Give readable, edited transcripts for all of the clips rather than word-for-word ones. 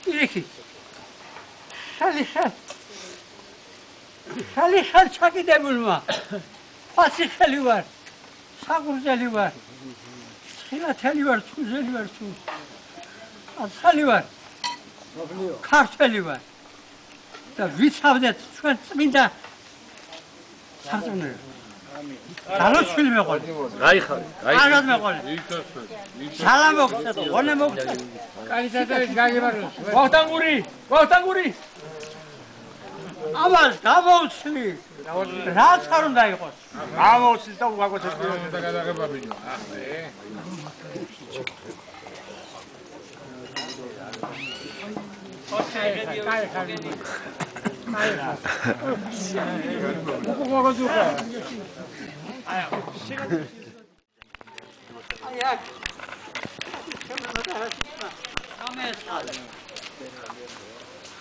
ირიქი ხალი ჩაკიდებულმა ფასი ხელი ვარ საგურზელი ვარ ხილათელი ვარ თუზელი ვარ თუ აცხალი ვარ ქართველი ვარ და ვიცავდეთ ჩვენ წმინდა სარწმუნოებას დალოშვილი მეყოლი კარგად მეყოლი სალამ მოგცეთ ღონე მოგცეთ კალითადებით გაგებაროს ვახტანგური ამას გამოვცლი რაც არ უნდა იყოს გამოვცლი და უგაგოცეთ და გადაღება ბიჭო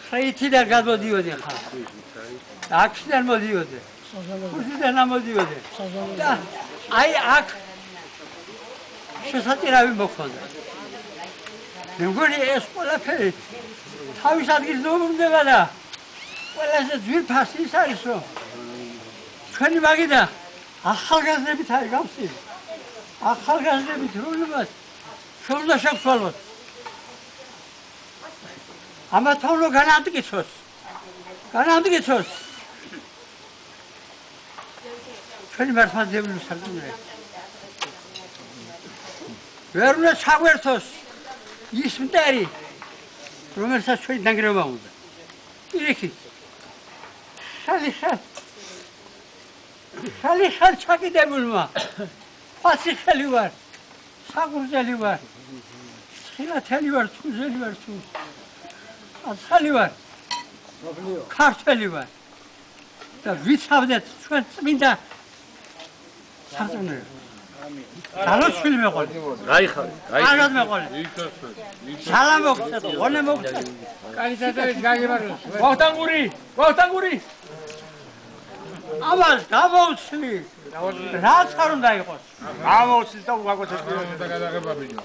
ხეითიდან გადმოდიოდი ხარ აქედან მოდიოდი ხუშიდან ამოდიოდი და აი აქ შესაძირავი მოხონდა მე მგონი ეს ყველაფერი თავის ადგილს დაუბრუნდება და ყველაზე ძვირფასი ის არის რომ ჩვენი მაგიდა ახალგაზრდებით არის გავსი ახალგაზრდებით რომლებსაც ჩვენ უნდა შევცვალოთ ამათო რომ განამტკიცოს ჩვენი მართლმადიდებლური სარწმუნოება ვერ უნდა ჩაგვერთოს ის მტერი რომელსაც ჩვენი დანგრევა უნდა ირიქი ხალი ჩაკიდებულმა ფასი ხელი ვარ საგურზელი ვარ ხილათელი ვარ თუზელი ვარ თუ აცხალი ვარ ქართველი ვარ და ვიცავდეთ ჩვენ წმინდა სარწმუნოებას დალოშვილი მეყოლი კარგად მეყოლი სალამ მოგცეთ ღონე მოგცეთ კალითადებით გაგებაროს ვახტანგური ამას გამოვცლი რაც არ უნდა იყოს გამოვცლი და უგაგოცეთ და გადაღება ბიჭო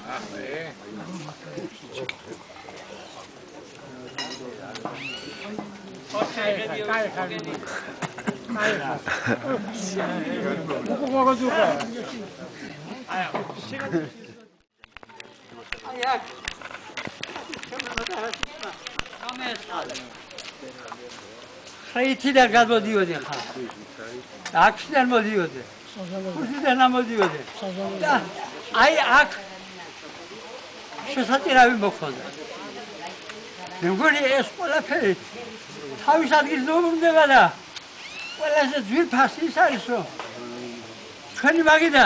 ხეითიდან გადმოდიოდი ხარ აქედან მოდიოდი ხუშიდან ამოდიოდი და აი აქ შესაძირავი მოხონდა მე მგონი ეს ყველაფერი თავის ადგილს დაუბრუნდება და ყველაზე ძვირფასი ის არის რომ ჩვენი მაგიდა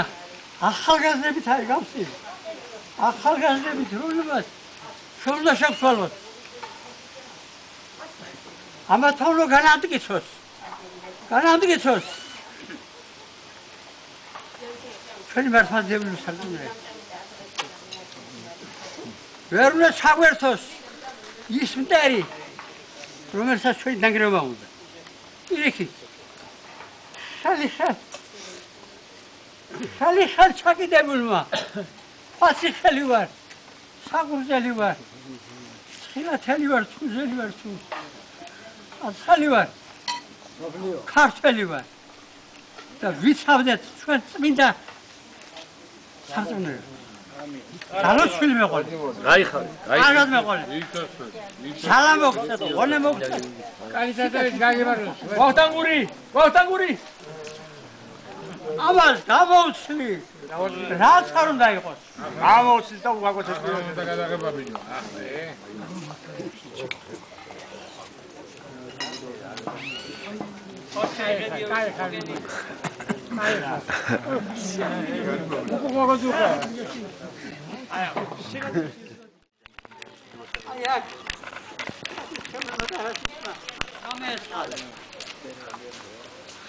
ახალგაზრდებით არის გავსი ახალგაზრდებით რომლებსაც ჩვენ უნდა შევცვალოთ ამათო რომ განამტკიცოს ჩვენი მართლმადიდებლური სარწმუნოება ვერ უნდა ჩაგვერთოს ის მტერი რომელსაც ჩვენი დანგრევა უნდა ირიქი ხალი ჩაკიდებულმა ფასი ხელი ვარ საგურზელი ვარ ხილათელი ვარ თუზელი ვარ თუ აცხალი ვარ ქართველი ვარ და ვიცავდეთ ჩვენ წმინდა სარწმუნოებას დალოშვილი მეყოლი კარგად მეყოლი სალამ მოგცეთ ღონე მოგცეთ კალითადებით გაგებაროს ვახტანგური ამას გამოვცლი რაც არ უნდა იყოს გამოვცლი და უგაგოცეთ და გადაღება ბიჭო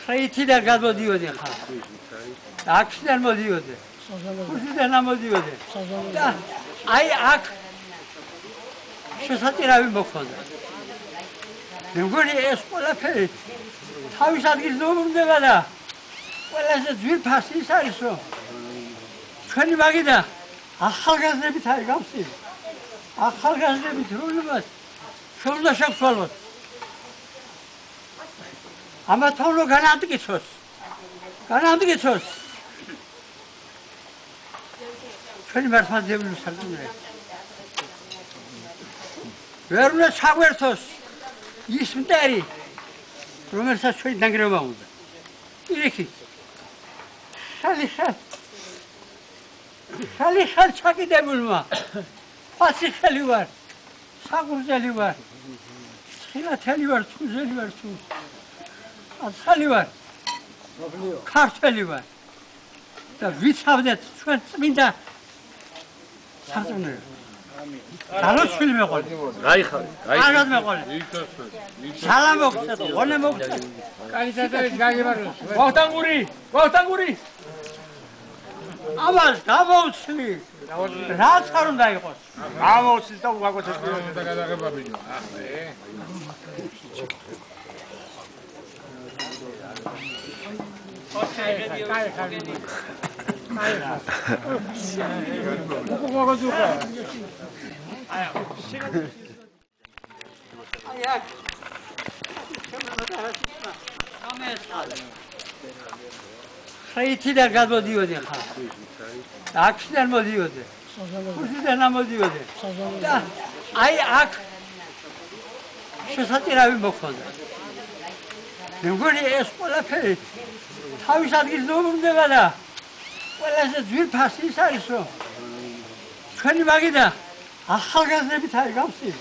ხეითიდან გადმოდიოდი ხარ აქედან მოდიოდი ხუშიდან ამოდიოდი და აი აქ შესაძირავი მოხონდა მე მგონი ეს ყველაფერი თავის ადგილს დაუბრუნდება და ყველაზე ძვირფასი ის არის რომ ჩვენი მაგიდა ახალგაზრდებით არის გავსი ახალგაზრდებით რომლებსაც შევიდა შევცვალოთ. ამა თავლო განამტკიცოს. განამტკიცოს. ჩვენი მართლმადიდებლური სარწმუნოება. ვერ უნდა ჩაგვერთოს ის მტერი, რომელსაც ჩვენი დანგრევა უნდა. პირიქით. ხალხალ ჩაკიდებულმა ფასიხელი ვარ, საგურზელი ვარ, ხილათელი ვარ, თუზელი ვარ, აცხალი ვარ, ქართველი ვარ და ვიცავდეთ ჩვენ წმინდა სარწმუნოებას. დალოცვილი მეყოლი. გაიხარე. აღად მეყოლი. სალამ მოგცეთ, ღონე მოგცეთ. კალისატარის გაგებაროს. ვახტანგური. ამას გამოვცლი. რაც არ უნდა იყოს. გამოვცლი და უგაგოცეს და გადაღება ბიჭო. ხეითიდან გადმოდიოდი ხა. აქედან მოდიოდი. ხუთიდან ამოდიოდი. და აი აქ შესაძლებელი მოხდა. მე მგონი ეს ყველაფერი თავის ადგილს დაუბრუნდება და ყველაზე ძვირფასი ის არის რომ ჩვენი მაგიდა ახალგაზრდებით არის გავსილი.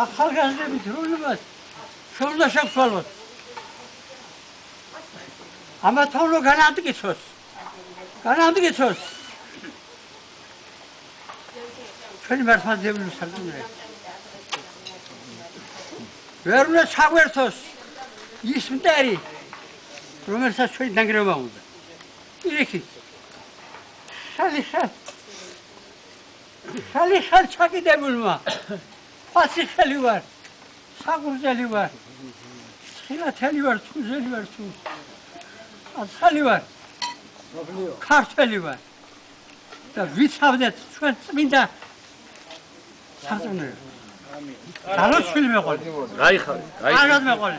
ახალგაზრდებით რომლებსაც შევიდა შევცვალოთ. ამა თავლო განამტკიცოს. განამტკიცოს. ჩვენი მართლმადიდებლური სარწმუნოება. ვერ უნდა ჩაგვერთოს ის მტერი, რომელსაც ჩვენი დანგრევა უნდა. პირიქით. ხალხალ ჩაკიდებულმა ფასიხელი ვარ, საგურზელი ვარ, ხილათელი ვარ, თუზელი ვარ, აცხალი ვარ, ქართველი ვარ და ვიცავდეთ ჩვენ წმინდა სარწმუნოებას. დალოცვილი მეყოლი. გაიხარე. აღად მეყოლი.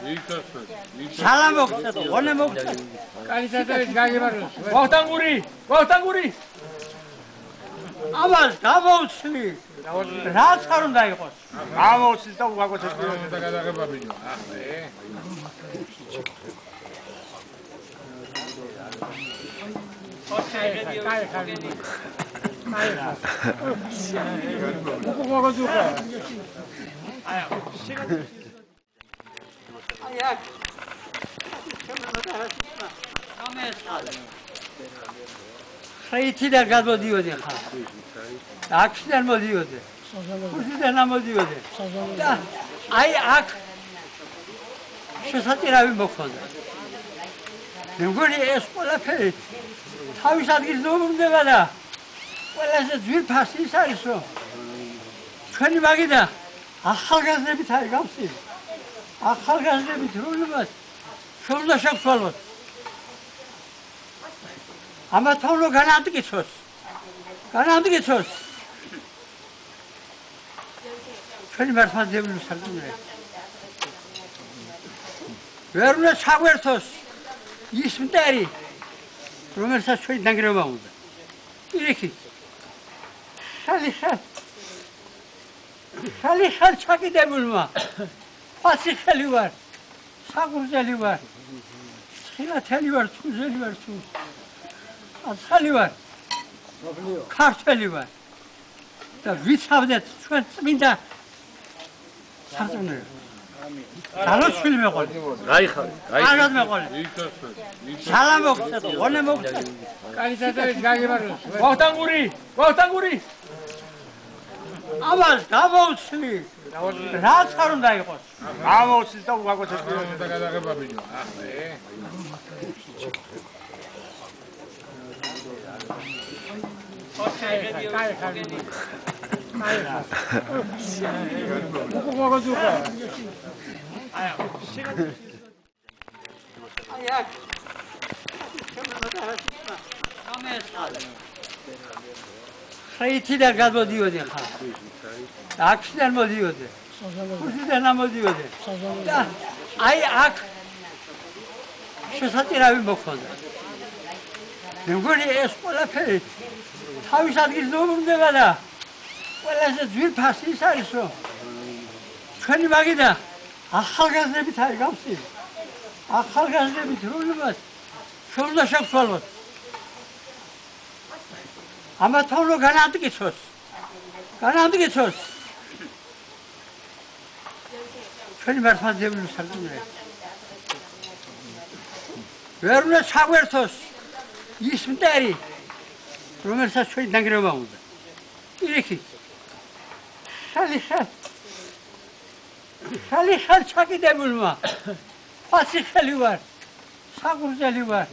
სალამ მოგცეთ, ღონე მოგცეთ. კალისატარის გაგებაროს. ვახტანგური. ამას გამოვცლი. რაც არ უნდა იყოს. გამოვცლი და უგაგოცეს და გადაღება ბიჭო. ხეითიდან გადმოდიოდი ხა. აქედან მოდიოდი. ხუთიდან ამოდიოდი. და აი აქ შესაძლებელი მოხდა. მე მგონი ეს ყველაფერი თავის ადგილს დაუბრუნდება და ყველაზე ძვირფასი ის არის რომ ჩვენი მაგიდა ახალგაზრდებით არის გავსილი. ახალგაზრდებით რომლებსაც შევიდა შევცვალოთ. ამა თავლო განამტკიცოს. განამტკიცოს. ჩვენი მართლმადიდებლური სარწმუნოება. ვერ უნდა ჩაგვერთოს ის მტერი, რომელსაც ჩვენი დანგრევა უნდა. პირიქით. ხალხალ ჩაკიდებულმა ფასიხელი ვარ, საგურზელი ვარ, ხილათელი ვარ, თუზელი ვარ, აცხალი ვარ, ქართველი ვარ და ვიცავდეთ ჩვენ წმინდა სარწმუნოებას. დალოცვილი მეყოლი. გაიხარე. აღად მეყოლი. სალამ მოგცეთ, ღონე მოგცეთ. კალისატარის გაგებაროს. ვახტანგური. ამას გამოვცლი. რაც არ უნდა იყოს. გამოვცლი და უგაგოცეს და გადაღება ბიჭო. ხეითიდან გადმოდიოდი ხა. აქედან მოდიოდი. ქუჩიდან ამოდიოდი და აი აქ შესაძლებელი მოხდა. მე მგონი ეს ყველაფერი თავის ადგილს დაუბრუნდება და ყველაზე ძვირფასი ის არის რომ ჩვენი მაგიდა ახალგაზრდებით არის გავსი. ახალგაზრდებით რომლებსაც ჩვენ უნდა შევცვალოთ. ამათო რომ განამტკიცოს. ჩვენი მართლმადიდებლური სარწმუნოება. ვერ უნდა ჩაგვერთოს ის მტერი, რომელსაც ჩვენი დანგრევა უნდა. პირიქით. ხალიხალ ჩაკიდებულმა ფაციხელი ვარ, საგურზელი ვარ,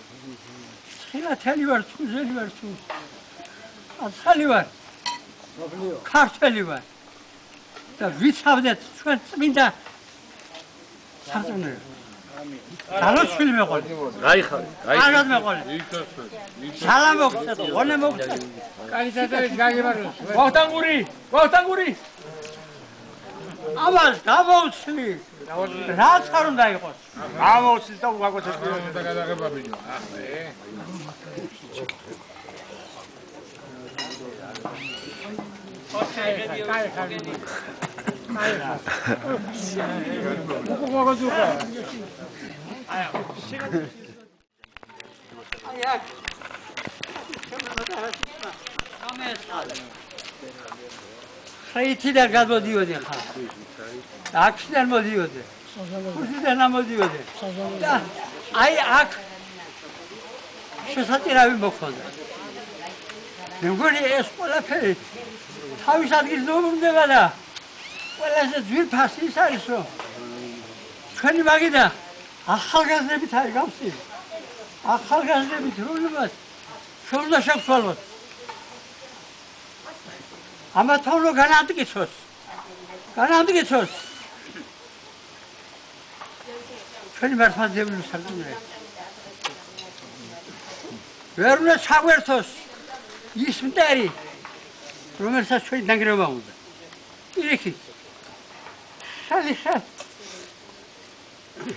ცხილათელი ვარ, თუზელი ვარ, აცხალი ვარ, ქართველი ვარ და ვიცავდეთ ჩვენ წმინდა სარწმუნოება. დალოშვილი მეყოლი. გაიხარე. აღად მეყოლი. სალამ მოგცეთ, ღონე მოგცეთ. კალისატოვის გაგებაროს. ვახტანგური. ამას გამოვცლი. რაც არ უნდა იყოს. გამოვცლი და უგაგოცეთ და გადაღებაბინო. ხეითიდან გადმოდიოდი ხა. აქედან მოდიოდი. ქუჩიდან ამოდიოდი. და აი აქ შესაძლებელი მოხდა. მე მგონი ეს ყველაფერი თავის ადგილს დაუბრუნდება და ყველაზე ძვირფასი ის არის რომ ჩვენი მაგიდა ახალგაზრდებით არის გავსი. ახალგაზრდებით რომლებსაც ჩვენ უნდა შევცვალოთ. ამათო რომ განამტკიცოს. ჩვენი მართლმადიდებლური სარწმუნოება. ვერ უნდა ჩაგვერთოს ის მტერი, რომელსაც ჩვენი დანგრევა უნდა. პირიქით.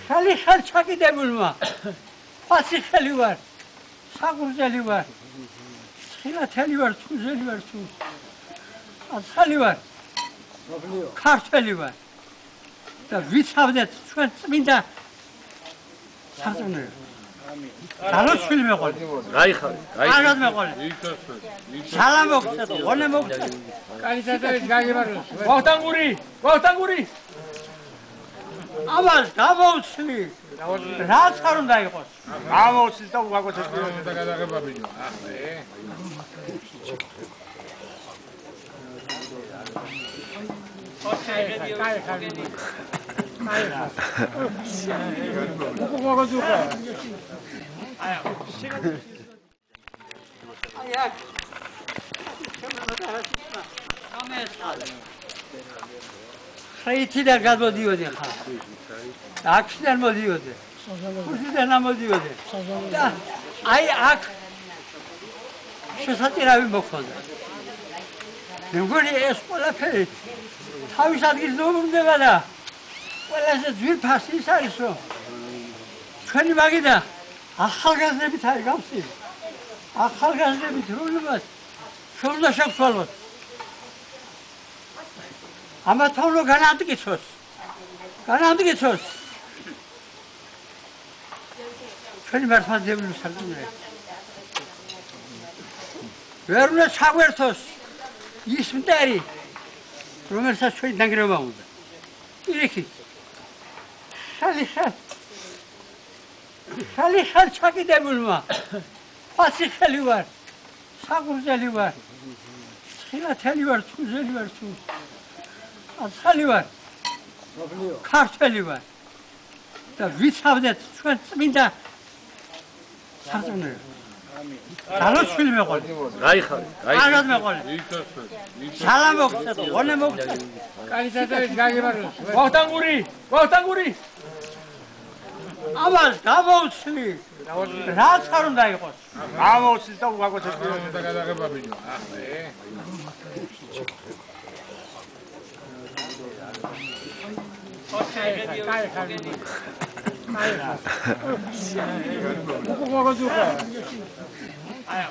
ხალიხალ ჩაკიდებულმა ფაციხელი ვარ, საგურზელი ვარ, ცხილათელი ვარ, თუზელი ვარ, აცხალი ვარ, ქართველი ვარ და ვიცავდეთ ჩვენ წმინდა სარწმუნოება. დალოშვილი მეყოლი. გაიხარე. აღად მეყოლი. სალამ მოგცეთ, ღონე მოგცეთ. კალისატოვის გაგებაროს. ვახტანგური. ამას გამოვცლი. რაც არ უნდა იყოს. გამოვცლი და უგაგოცეთ და გადაღებაბინო. ხეითიდან გადმოდიოდი ხა. აქედან მოდიოდი. ქუჩიდან ამოდიოდი. და აი აქ შესაძლებელი მოხდა. მე მგონი ეს ყველაფერი თავის ადგილს დაუბრუნდება და ყველაზე ძვირფასი ის არის რომ ჩვენი მაგიდა ახალგაზრდებით არის გავსი. ახალგაზრდებით რომლებსაც ჩვენ უნდა შევცვალოთ. ამათო რომ განამტკიცოს. ჩვენი მართლმადიდებლური სარწმუნოება. ვერ უნდა ჩაგვერთოს ის მტერი, რომელსაც ჩვენი დანგრევა უნდა. პირიქით. ხალიხალ ჩაკიდებულმა ფაციხელი ვარ, საგურზელი ვარ, ცხილათელი ვარ, თუზელი ვარ, აცხალი ვარ, ქართველი ვარ და ვიცავდეთ ჩვენ წმინდა სარწმუნოება. დალოშვილი მეყოლი. გაიხარე. აღად მეყოლი. სალამ მოგცეთ, ღონე მოგცეთ. კალისატოვის გაგებაროს. ვახტანგური. ამას გამოვცლი. რაც არ უნდა იყოს. გამოვცლი და უგაგოცეთ და გადაღებაბინო. Ai,